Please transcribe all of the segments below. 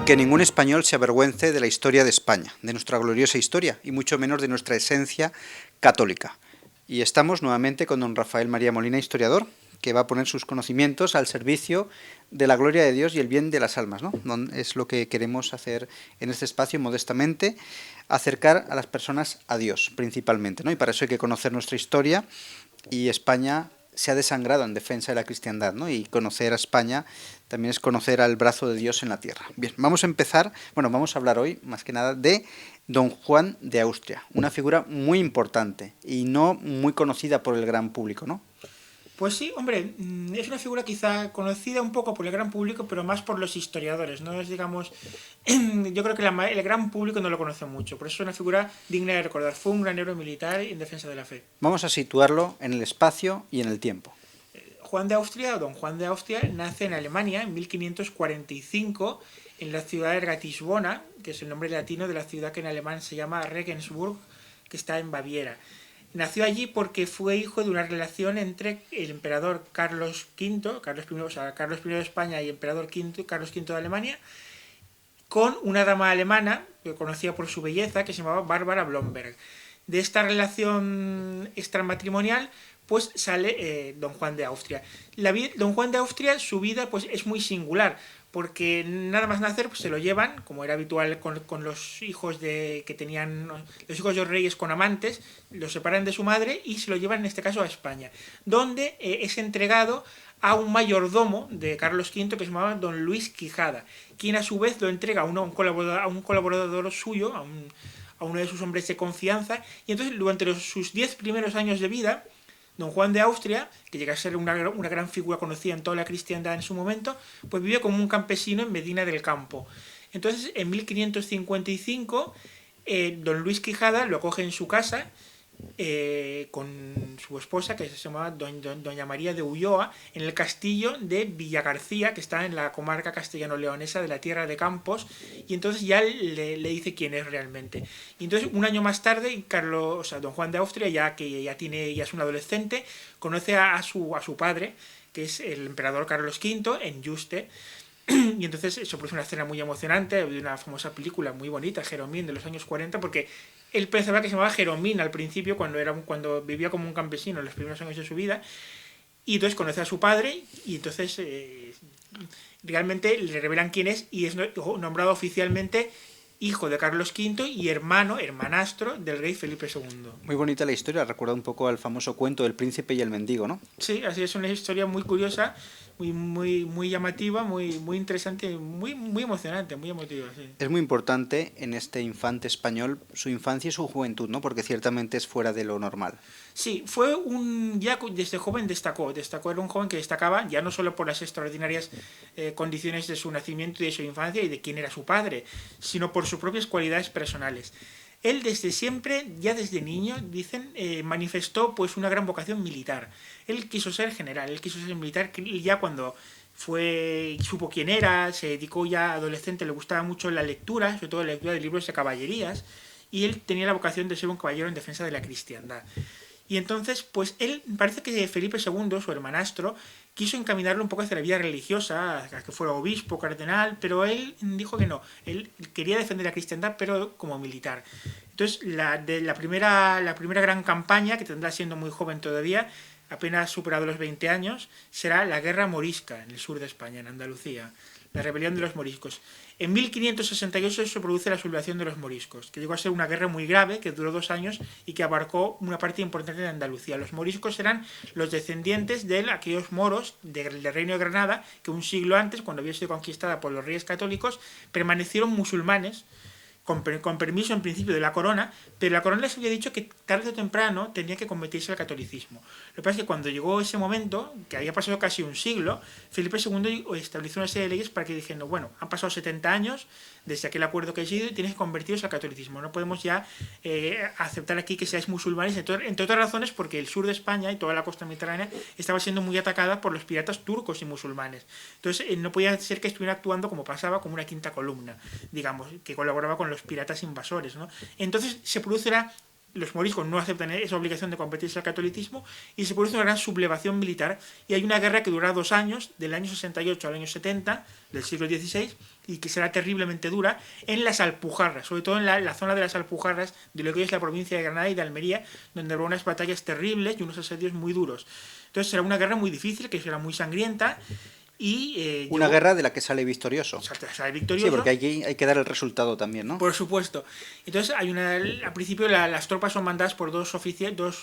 Que ningún español se avergüence de la historia de España, de nuestra gloriosa historia, y mucho menos de nuestra esencia católica. Y estamos nuevamente con don Rafael María Molina, historiador, que va a poner sus conocimientos al servicio de la gloria de Dios y el bien de las almas, ¿no? Es lo que queremos hacer en este espacio, modestamente, acercar a las personas a Dios, principalmente, ¿no? Y para eso hay que conocer nuestra historia, y España se ha desangrado en defensa de la cristiandad, ¿no? Y conocer a España también es conocer al brazo de Dios en la tierra. Bien, vamos a empezar, vamos a hablar hoy, más que nada, de don Juan de Austria, una figura muy importante y no muy conocida por el gran público, ¿no? Pues sí, hombre, es una figura quizá conocida un poco por el gran público, pero más por los historiadores, ¿no? Es, digamos, yo creo que el gran público no lo conoce mucho, por eso es una figura digna de recordar. Fue un gran héroe militar en defensa de la fe. Vamos a situarlo en el espacio y en el tiempo. Juan de Austria, o don Juan de Austria, nace en Alemania en 1545 en la ciudad de Ratisbona, que es el nombre latino de la ciudad que en alemán se llama Regensburg, que está en Baviera. Nació allí porque fue hijo de una relación entre el emperador Carlos V, Carlos I de España y emperador Carlos V de Alemania, con una dama alemana, que conocida por su belleza, que se llamaba Bárbara Blomberg. De esta relación extramatrimonial pues sale don Juan de Austria. Don Juan de Austria, su vida pues es muy singular, porque nada más nacer pues, se lo llevan, como era habitual con los hijos que tenían los hijos de los reyes con amantes, lo separan de su madre y se lo llevan en este caso a España, donde es entregado a un mayordomo de Carlos V que se llamaba don Luis Quijada, quien a su vez lo entrega a un colaborador suyo, a uno de sus hombres de confianza, y entonces durante sus 10 primeros años de vida, don Juan de Austria, que llega a ser una gran figura conocida en toda la cristiandad en su momento, pues vive como un campesino en Medina del Campo. Entonces, en 1555, don Luis Quijada lo acoge en su casa con su esposa, que se llamaba doña María de Ulloa, en el castillo de Villagarcía, que está en la comarca castellano-leonesa de la Tierra de Campos, y entonces ya le dice quién es realmente. Y entonces, un año más tarde, don Juan de Austria, ya es un adolescente, conoce a su padre, que es el emperador Carlos V, en Yuste. Y entonces eso produce una escena muy emocionante de una famosa película muy bonita, Jeromín, de los años 40, porque él pensaba que se llamaba Jeromín al principio, cuando vivía como un campesino en los primeros años de su vida, y entonces conoce a su padre, y entonces realmente le revelan quién es, y es nombrado oficialmente hijo de Carlos V y hermanastro del rey Felipe II. Muy bonita la historia, recuerda un poco al famoso cuento del príncipe y el mendigo, ¿no? Sí, así es una historia muy curiosa, muy llamativa, muy interesante, muy emocionante, muy emotiva. Sí. Es muy importante en este infante español su infancia y su juventud, ¿no? Porque ciertamente es fuera de lo normal. Sí, ya desde joven destacó, era un joven que destacaba ya no solo por las extraordinarias condiciones de su nacimiento y de su infancia y de quién era su padre, sino por sus propias cualidades personales. Él desde siempre, ya desde niño, dicen, manifestó pues una gran vocación militar. Él quiso ser general, él quiso ser militar, y ya cuando supo quién era, se dedicó ya adolescente, le gustaba mucho la lectura, sobre todo la lectura de libros de caballerías, y él tenía la vocación de ser un caballero en defensa de la cristiandad. Y entonces, pues él, parece que Felipe II, su hermanastro, quiso encaminarlo un poco hacia la vida religiosa, a que fuera obispo, cardenal, pero él dijo que no. Él quería defender la cristiandad, pero como militar. Entonces, la primera gran campaña, que tendrá siendo muy joven todavía, apenas superado los 20 años, será la Guerra Morisca en el sur de España, en Andalucía, la rebelión de los moriscos. En 1568 se produce la sublevación de los moriscos, que llegó a ser una guerra muy grave, que duró 2 años y que abarcó una parte importante de Andalucía. Los moriscos eran los descendientes de aquellos moros del Reino de Granada, que un siglo antes, cuando había sido conquistada por los reyes católicos, permanecieron musulmanes, con permiso en principio de la corona, pero la corona les había dicho que tarde o temprano tenía que convertirse al catolicismo. Lo que pasa es que cuando llegó ese momento, que había pasado casi un siglo, Felipe II estableció una serie de leyes para que dijeran, bueno, han pasado 70 años desde aquel acuerdo que ha sido y tienes que convertiros al catolicismo. No podemos ya aceptar aquí que seáis musulmanes, entre otras razones porque el sur de España y toda la costa mediterránea estaba siendo muy atacada por los piratas turcos y musulmanes. Entonces no podía ser que estuviera actuando como pasaba, como una quinta columna, digamos, que colaboraba con los piratas invasores, ¿no? Entonces se produce los moriscos no aceptan esa obligación de convertirse al catolicismo y se produce una gran sublevación militar y hay una guerra que dura 2 años, del año 68 al año 70 del siglo XVI, y que será terriblemente dura en las Alpujarras, sobre todo en la zona de las Alpujarras de lo que hoy es la provincia de Granada y de Almería, donde habrá unas batallas terribles y unos asedios muy duros. Entonces será una guerra muy difícil, que será muy sangrienta. Y una guerra de la que sale victorioso. Sale victorioso. Sí, porque hay que dar el resultado también, ¿no? Por supuesto. Entonces, al principio las tropas son mandadas por dos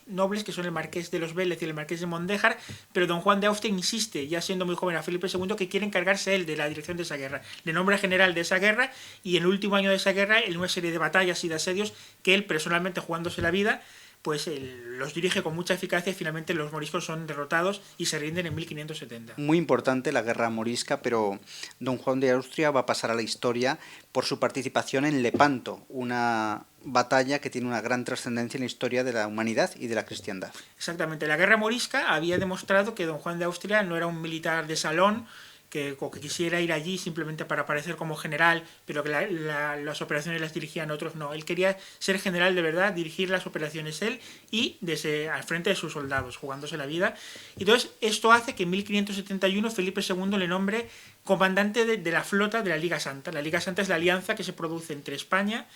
nobles, que son el marqués de los Vélez y el marqués de Mondéjar, pero don Juan de Austria insiste, ya siendo muy joven, a Felipe II, que quiere encargarse él de la dirección de esa guerra. Le nombra general de esa guerra y en el último año de esa guerra, en una serie de batallas y de asedios, que él personalmente jugándose la vida, pues los dirige con mucha eficacia y finalmente los moriscos son derrotados y se rinden en 1570. Muy importante la guerra morisca, pero don Juan de Austria va a pasar a la historia por su participación en Lepanto, una batalla que tiene una gran trascendencia en la historia de la humanidad y de la cristiandad. Exactamente, la guerra morisca había demostrado que don Juan de Austria no era un militar de salón, que quisiera ir allí simplemente para aparecer como general, pero que las operaciones las dirigían otros. No, él quería ser general de verdad, dirigir las operaciones él y desde al frente de sus soldados, jugándose la vida. Entonces, esto hace que en 1571 Felipe II le nombre comandante de la flota de la Liga Santa. La Liga Santa es la alianza que se produce entre España,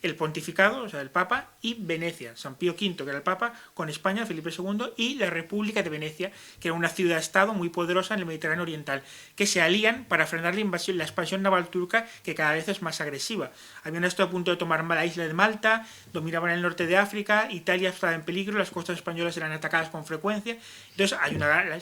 el pontificado, o sea, el Papa, y Venecia, San Pío V, que era el Papa, con España, Felipe II, y la República de Venecia, que era una ciudad-estado muy poderosa en el Mediterráneo Oriental, que se alían para frenar la expansión naval turca, que cada vez es más agresiva. Habían estado a punto de tomar la isla de Malta, dominaban el norte de África, Italia estaba en peligro, las costas españolas eran atacadas con frecuencia. Entonces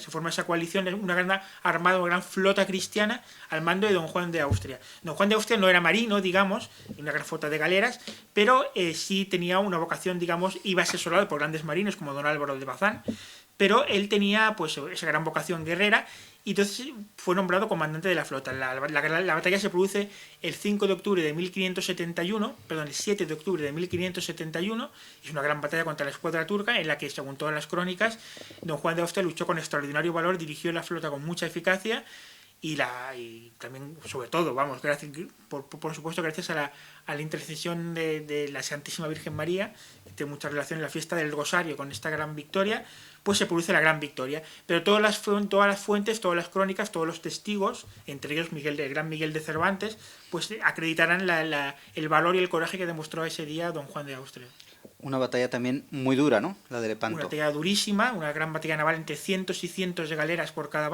se forma esa coalición, una gran armada, una gran flota cristiana al mando de don Juan de Austria. Don Juan de Austria no era marino, digamos, una gran flota de galeras, pero sí tenía una vocación, digamos, iba asesorado por grandes marinos como don Álvaro de Bazán, pero él tenía pues esa gran vocación guerrera y entonces fue nombrado comandante de la flota. La batalla se produce el 5 de octubre de 1571, perdón, el 7 de octubre de 1571, es una gran batalla contra la escuadra turca en la que, según todas las crónicas, don Juan de Austria luchó con extraordinario valor, dirigió la flota con mucha eficacia y también, sobre todo, vamos, gracias, por supuesto, gracias a la intercesión de la Santísima Virgen María, que tiene mucha relación en la fiesta del Rosario con esta gran victoria, pues se produce la gran victoria. Pero todas las fuentes, todas las crónicas, todos los testigos, entre ellos el gran Miguel de Cervantes, pues acreditarán el valor y el coraje que demostró ese día don Juan de Austria. Una batalla también muy dura, ¿no? La de Lepanto. Una batalla durísima, una gran batalla naval entre cientos y cientos de galeras por cada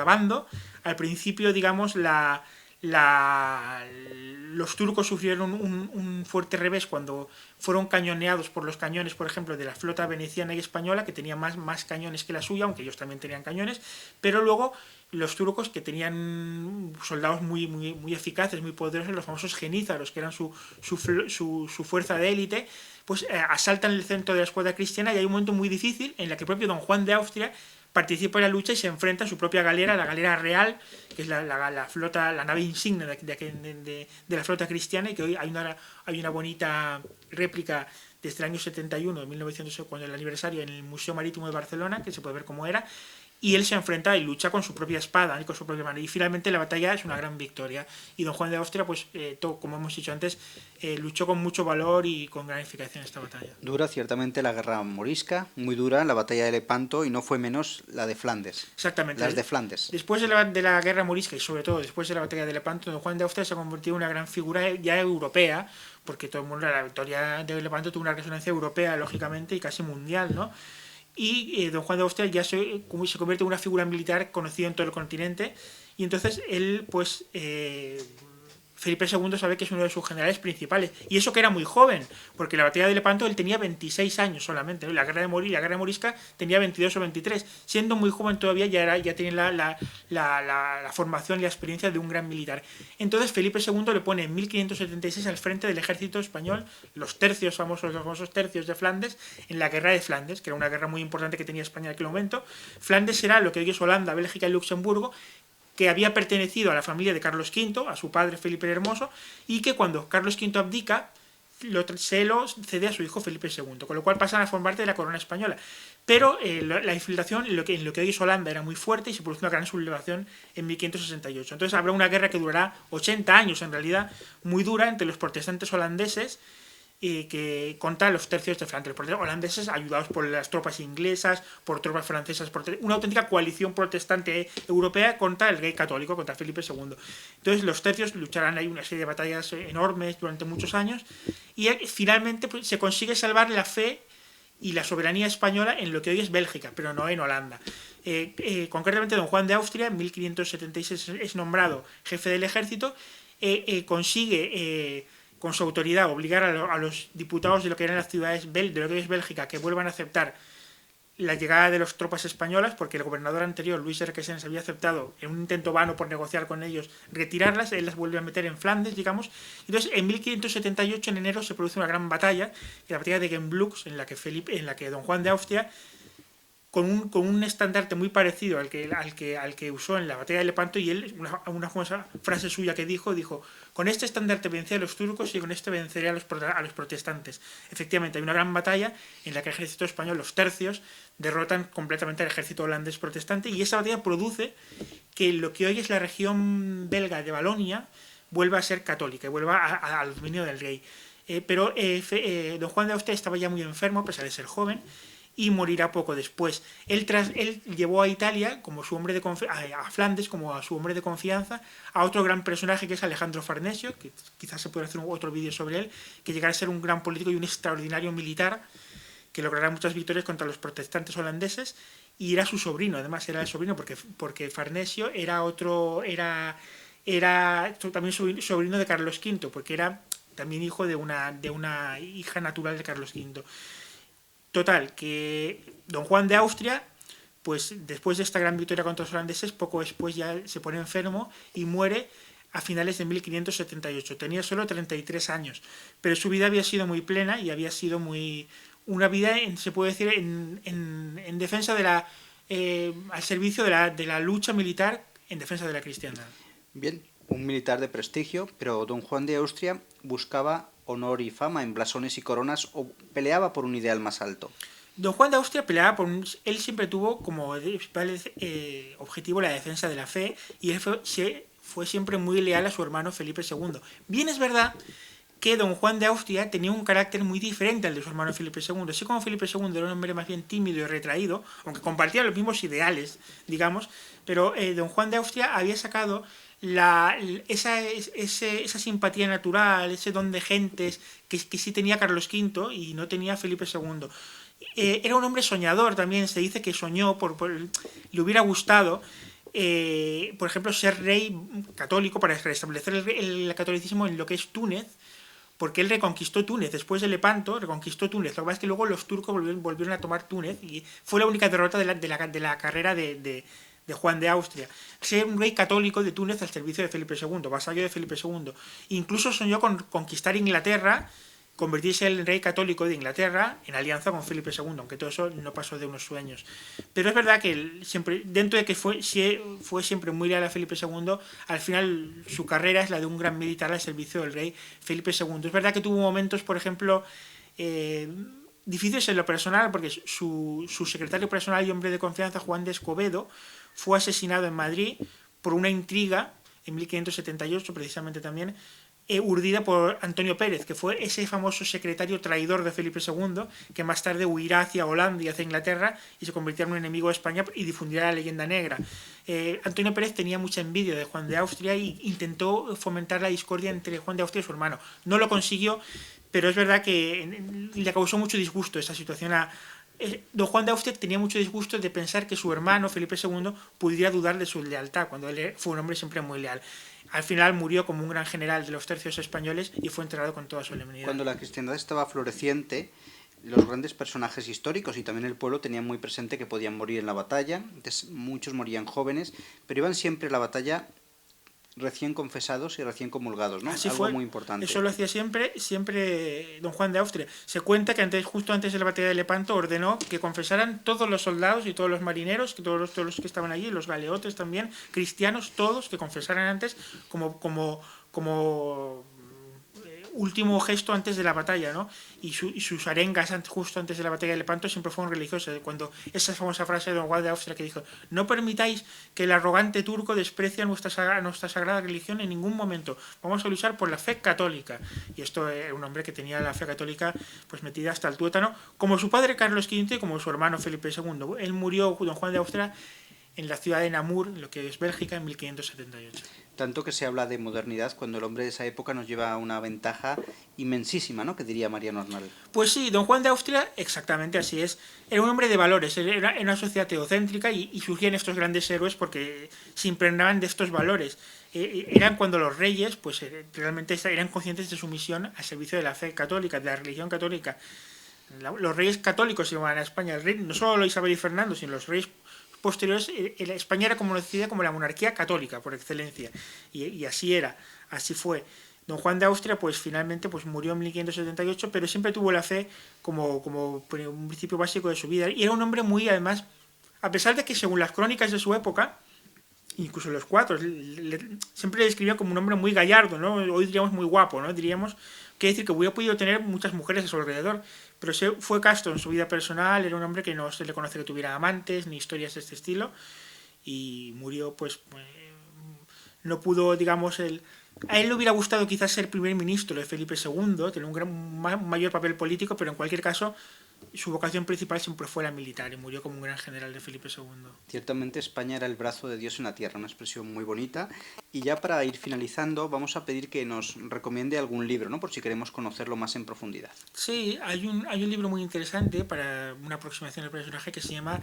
bando. Al principio, digamos, los turcos sufrieron un fuerte revés cuando fueron cañoneados por los cañones, por ejemplo, de la flota veneciana y española, que tenía más cañones que la suya, aunque ellos también tenían cañones, pero luego los turcos, que tenían soldados muy eficaces, muy poderosos, los famosos genízaros, que eran su fuerza de élite, pues asaltan el centro de la escuadra cristiana y hay un momento muy difícil en la que el propio don Juan de Austria participa en la lucha y se enfrenta a su propia galera, la galera real, que es la flota, la nave insignia de la flota cristiana, y que hoy hay una bonita réplica desde el año 71, de 1900, cuando el aniversario, en el Museo Marítimo de Barcelona, que se puede ver cómo era, y él se enfrenta y lucha con su propia espada y con su propia mano. Y finalmente la batalla es una gran victoria. Y don Juan de Austria, pues como hemos dicho antes, luchó con mucho valor y con gran eficacia en esta batalla. Dura ciertamente la guerra morisca, muy dura la batalla de Lepanto y no fue menos la de Flandes. Exactamente. Las de Flandes. Después de la guerra morisca y sobre todo después de la batalla de Lepanto, don Juan de Austria se ha convertido en una gran figura ya europea, porque todo el mundo, la victoria de Lepanto tuvo una resonancia europea, lógicamente, y casi mundial, ¿no? Y don Juan de Austria ya se convierte en una figura militar conocida en todo el continente, y entonces él, pues, Felipe II sabe que es uno de sus generales principales, y eso que era muy joven, porque la batalla de Lepanto él tenía 26 años solamente, ¿no? La guerra morisca tenía 22 o 23, siendo muy joven todavía ya tenía la formación y la experiencia de un gran militar. Entonces Felipe II le pone en 1576 al frente del ejército español, los famosos tercios de Flandes, en la guerra de Flandes, que era una guerra muy importante que tenía España en aquel momento. Flandes era lo que hoy es Holanda, Bélgica y Luxemburgo, que había pertenecido a la familia de Carlos V, a su padre Felipe el Hermoso, y que cuando Carlos V abdica, se lo cede a su hijo Felipe II, con lo cual pasan a formar parte de la corona española. Pero la infiltración en lo que hoy es Holanda era muy fuerte y se produjo una gran sublevación en 1568. Entonces habrá una guerra que durará 80 años, en realidad, muy dura, entre los protestantes holandeses que contra los tercios de Flandes, los holandeses ayudados por las tropas inglesas, por tropas francesas, una auténtica coalición protestante europea contra el rey católico, contra Felipe II. Entonces los tercios lucharán ahí una serie de batallas enormes durante muchos años y finalmente pues, se consigue salvar la fe y la soberanía española en lo que hoy es Bélgica, pero no en Holanda. Concretamente, don Juan de Austria, en 1576 es nombrado jefe del ejército, consigue con su autoridad obligar a los diputados de lo que eran las ciudades de lo que hoy es Bélgica que vuelvan a aceptar la llegada de las tropas españolas, porque el gobernador anterior, Luis Requesens, había aceptado, en un intento vano por negociar con ellos, retirarlas. Él las vuelve a meter en Flandes, digamos. Entonces, en 1578, en enero, se produce una gran batalla, la batalla de Gembloux, en la que don Juan de Austria, con un estandarte muy parecido al que usó en la batalla de Lepanto, y él, una famosa frase suya que dijo, con este estandarte vencí a los turcos y con este venceré a los protestantes. Efectivamente, hay una gran batalla en la que el ejército español, los tercios, derrotan completamente al ejército holandés protestante, y esa batalla produce que lo que hoy es la región belga de Valonia vuelva a ser católica y vuelva al dominio del rey. Pero don Juan de Austria estaba ya muy enfermo, a pesar de ser joven, y morirá poco después. Él llevó a Italia, como su hombre de a Flandes, como a su hombre de confianza, a otro gran personaje que es Alejandro Farnesio, que quizás se pueda hacer otro vídeo sobre él, que llegará a ser un gran político y un extraordinario militar, que logrará muchas victorias contra los protestantes holandeses, y era su sobrino, además era el sobrino, porque Farnesio era también sobrino de Carlos V, porque era también hijo de una hija natural de Carlos V. Total, que don Juan de Austria, pues después de esta gran victoria contra los holandeses, poco después ya se pone enfermo y muere a finales de 1578. Tenía solo 33 años, pero su vida había sido muy plena y había sido una vida, se puede decir, en defensa al servicio de la lucha militar en defensa de la cristiandad. Bien, un militar de prestigio, pero don Juan de Austria buscaba honor y fama en blasones y coronas o peleaba por un ideal más alto. Don Juan de Austria peleaba él siempre tuvo como objetivo la defensa de la fe, y él fue siempre muy leal a su hermano Felipe II. Bien es verdad que don Juan de Austria tenía un carácter muy diferente al de su hermano Felipe II. Así como Felipe II era un hombre más bien tímido y retraído, aunque compartía los mismos ideales, digamos, pero don Juan de Austria había sacado esa simpatía natural, ese don de gentes que sí tenía Carlos V y no tenía Felipe II. Era un hombre soñador también, se dice que soñó, le hubiera gustado, por ejemplo, ser rey católico para restablecer el catolicismo en lo que es Túnez, porque él reconquistó Túnez, después de Lepanto, reconquistó Túnez. Lo que pasa es que luego los turcos volvieron a tomar Túnez y fue la única derrota de la carrera de Juan de Austria. Ser un rey católico de Túnez al servicio de Felipe II, vasallo de Felipe II. Incluso soñó con conquistar Inglaterra, convertirse en el rey católico de Inglaterra en alianza con Felipe II, aunque todo eso no pasó de unos sueños. Pero es verdad que él siempre, dentro de que fue siempre muy leal a Felipe II, al final su carrera es la de un gran militar al servicio del rey Felipe II. Es verdad que tuvo momentos, por ejemplo, difíciles en lo personal, porque su secretario personal y hombre de confianza, Juan de Escobedo, fue asesinado en Madrid por una intriga en 1578, precisamente también, urdida por Antonio Pérez, que fue ese famoso secretario traidor de Felipe II, que más tarde huirá hacia Holanda y hacia Inglaterra y se convirtió en un enemigo de España y difundirá la leyenda negra. Antonio Pérez tenía mucha envidia de Juan de Austria e intentó fomentar la discordia entre Juan de Austria y su hermano. No lo consiguió, pero es verdad que le causó mucho disgusto esa situación don Juan de Austria tenía mucho disgusto de pensar que su hermano Felipe II pudiera dudar de su lealtad, cuando él fue un hombre siempre muy leal. Al final murió como un gran general de los tercios españoles y fue enterrado con toda solemnidad. Cuando la cristiandad estaba floreciente, los grandes personajes históricos y también el pueblo tenían muy presente que podían morir en la batalla. Muchos morían jóvenes, pero iban siempre a la batalla recién confesados y recién comulgados, ¿no? Así Algo fue, muy importante. Eso lo hacía siempre don Juan de Austria. Se cuenta que justo antes de la batalla de Lepanto ordenó que confesaran todos los soldados y todos los marineros, que todos los que estaban allí, los galeotes también, cristianos, todos, que confesaran antes como último gesto antes de la batalla, ¿no? Y sus arengas justo antes de la batalla de Lepanto siempre fueron religiosas. Cuando esa famosa frase de Don Juan de Austria que dijo: no permitáis que el arrogante turco desprecie a nuestra sagrada religión en ningún momento. Vamos a luchar por la fe católica. Y esto era un hombre que tenía la fe católica pues metida hasta el tuétano, como su padre Carlos V y como su hermano Felipe II. Él murió, Don Juan de Austria, en la ciudad de Namur, lo que es Bélgica, en 1578. Tanto que se habla de modernidad cuando el hombre de esa época nos lleva una ventaja inmensísima, ¿no?, que diría Mariano Arnal. Pues sí, Don Juan de Austria, exactamente así es. Era un hombre de valores, era una sociedad teocéntrica y surgían estos grandes héroes porque se impregnaban de estos valores. Eran cuando los reyes pues realmente eran conscientes de su misión al servicio de la fe católica, de la religión católica. Los reyes católicos se llamaban a España, el rey, no solo Isabel y Fernando, sino los reyes posteriores. España era conocida como la monarquía católica por excelencia, y así era, así fue. Don Juan de Austria pues finalmente pues murió en 1578, pero siempre tuvo la fe como un principio básico de su vida, y era un hombre muy, además, a pesar de que según las crónicas de su época, incluso los cuatro, siempre le describían como un hombre muy gallardo, ¿no? Hoy diríamos muy guapo, ¿no? Diríamos, quiere decir que hubiera podido tener muchas mujeres a su alrededor, pero fue casto en su vida personal. Era un hombre que no se le conoce que tuviera amantes ni historias de este estilo, y murió pues no pudo, digamos, a él le hubiera gustado quizás ser primer ministro de Felipe II, tener un mayor papel político, pero en cualquier caso su vocación principal siempre fue la militar y murió como un gran general de Felipe II. Ciertamente España era el brazo de Dios en la tierra, una expresión muy bonita. Y ya para ir finalizando vamos a pedir que nos recomiende algún libro, ¿no?, por si queremos conocerlo más en profundidad. Sí, hay un libro muy interesante para una aproximación al personaje que se llama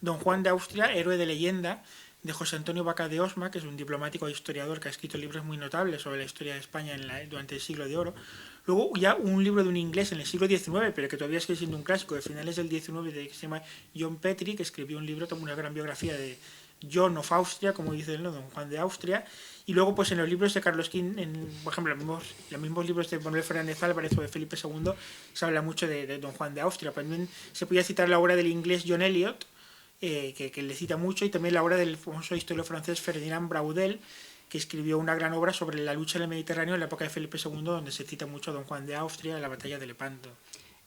Don Juan de Austria, héroe de leyenda, de José Antonio Vaca de Osma, que es un diplomático e historiador que ha escrito libros muy notables sobre la historia de España durante el siglo de oro. Luego ya un libro de un inglés en el siglo XIX, pero que todavía sigue siendo un clásico, de finales del XIX, que se llama John Petrie, que escribió un libro, una gran biografía de John of Austria, como dice él, ¿no?, Don Juan de Austria. Y luego pues en los libros de Carlos V, por ejemplo, los mismos libros de Manuel Fernández Álvarez o de Felipe II, se habla mucho de Don Juan de Austria. También se podía citar la obra del inglés John Eliot, que le cita mucho, y también la obra del famoso historiador francés Ferdinand Braudel, que escribió una gran obra sobre la lucha en el Mediterráneo en la época de Felipe II, donde se cita mucho a Don Juan de Austria en la batalla de Lepanto.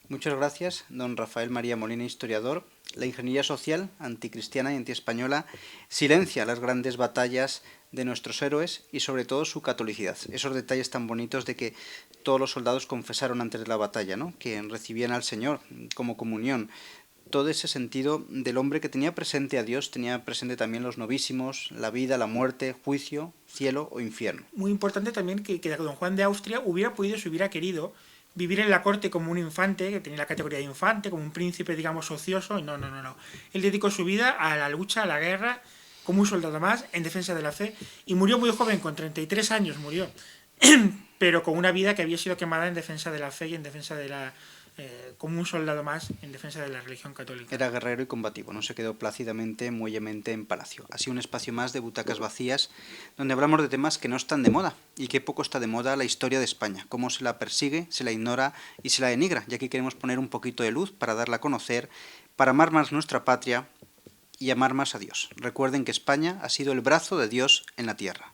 Muchas gracias, don Rafael María Molina, historiador. La ingeniería social, anticristiana y antiespañola, silencia las grandes batallas de nuestros héroes y sobre todo su catolicidad. Esos detalles tan bonitos de que todos los soldados confesaron antes de la batalla, ¿no?, que recibían al Señor como comunión. Todo ese sentido del hombre que tenía presente a Dios, tenía presente también los novísimos, la vida, la muerte, juicio, cielo o infierno. Muy importante también que Don Juan de Austria hubiera podido, si hubiera querido, vivir en la corte como un infante, que tenía la categoría de infante, como un príncipe, digamos, ocioso. No. Él dedicó su vida a la lucha, a la guerra, como un soldado más, en defensa de la fe, y murió muy joven, con 33 años murió, pero con una vida que había sido quemada en defensa de la fe y en defensa de la... como un soldado más en defensa de la religión católica. Era guerrero y combativo, no se quedó plácidamente, muellemente en palacio. Así un espacio más de butacas vacías, donde hablamos de temas que no están de moda, y que poco está de moda la historia de España, cómo se la persigue, se la ignora y se la denigra, y aquí queremos poner un poquito de luz para darla a conocer, para amar más nuestra patria y amar más a Dios. Recuerden que España ha sido el brazo de Dios en la tierra.